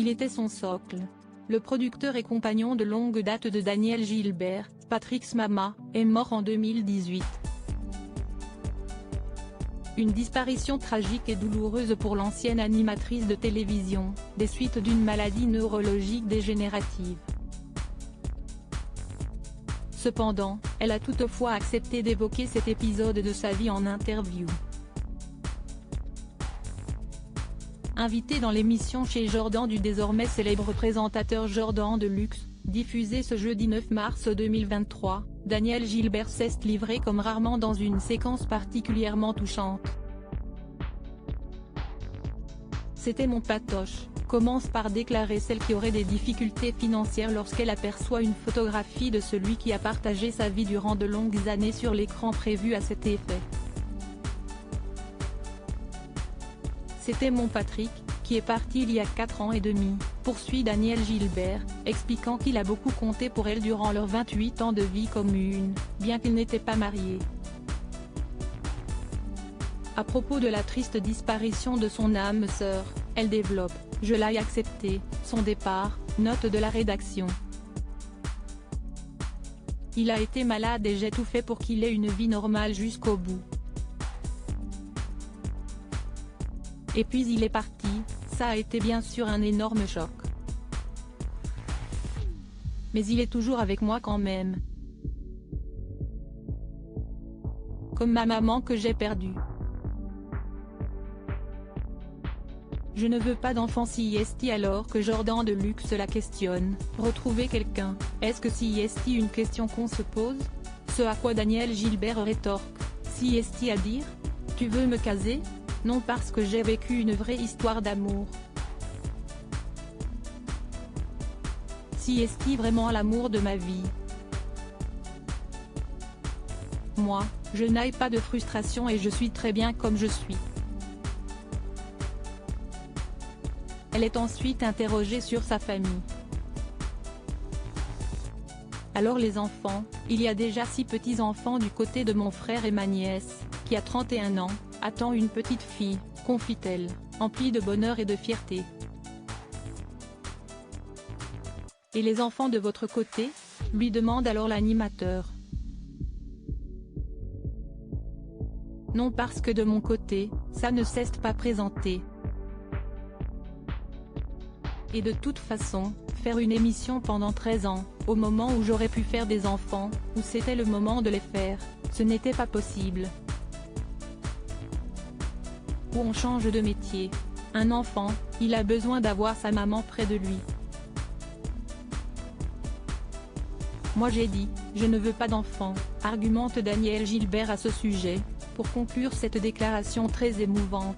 Il était son socle. Le producteur et compagnon de longue date de Daniel Gilbert, Patrick Smama, est mort en 2018. Une disparition tragique et douloureuse pour l'ancienne animatrice de télévision, des suites d'une maladie neurologique dégénérative. Cependant, elle a toutefois accepté d'évoquer cet épisode de sa vie en interview. Invité dans l'émission Chez Jordan du désormais célèbre présentateur Jordan Deluxe, diffusée ce jeudi 9 mars 2023, Daniel Gilbert s'est livré comme rarement dans une séquence particulièrement touchante. C'était mon patoche, commence par déclarer celle qui aurait des difficultés financières lorsqu'elle aperçoit une photographie de celui qui a partagé sa vie durant de longues années sur l'écran prévu à cet effet. C'était mon Patrick, qui est parti il y a 4 ans et demi, poursuit Daniel Gilbert, expliquant qu'il a beaucoup compté pour elle durant leurs 28 ans de vie commune, bien qu'ils n'étaient pas mariés. À propos de la triste disparition de son âme sœur, elle développe « Je l'ai accepté, son départ », note de la rédaction. Il a été malade et j'ai tout fait pour qu'il ait une vie normale jusqu'au bout. Et puis il est parti, ça a été bien sûr un énorme choc. Mais il est toujours avec moi quand même. Comme ma maman que j'ai perdue. Je ne veux pas d'enfant si est alors que Jordan Deluxe la questionne, retrouver quelqu'un, est-ce que si est une question qu'on se pose? Ce à quoi Daniel Gilbert rétorque, si est à dire? Tu veux me caser? Non parce que j'ai vécu une vraie histoire d'amour. Si est vraiment l'amour de ma vie? Moi, je n'ai pas de frustration et je suis très bien comme je suis. Elle est ensuite interrogée sur sa famille. Alors les enfants, il y a déjà 6 petits-enfants du côté de mon frère et ma nièce, qui a 31 ans, attend une petite fille, confie-t-elle, emplie de bonheur et de fierté. Et les enfants de votre côté? Lui demande alors l'animateur. Non parce que de mon côté, ça ne s'est pas présenté. Et de toute façon, faire une émission pendant 13 ans, au moment où j'aurais pu faire des enfants, où c'était le moment de les faire, ce n'était pas possible. Où on change de métier. Un enfant, il a besoin d'avoir sa maman près de lui. Moi j'ai dit, je ne veux pas d'enfant, argumente Daniel Gilbert à ce sujet, pour conclure cette déclaration très émouvante.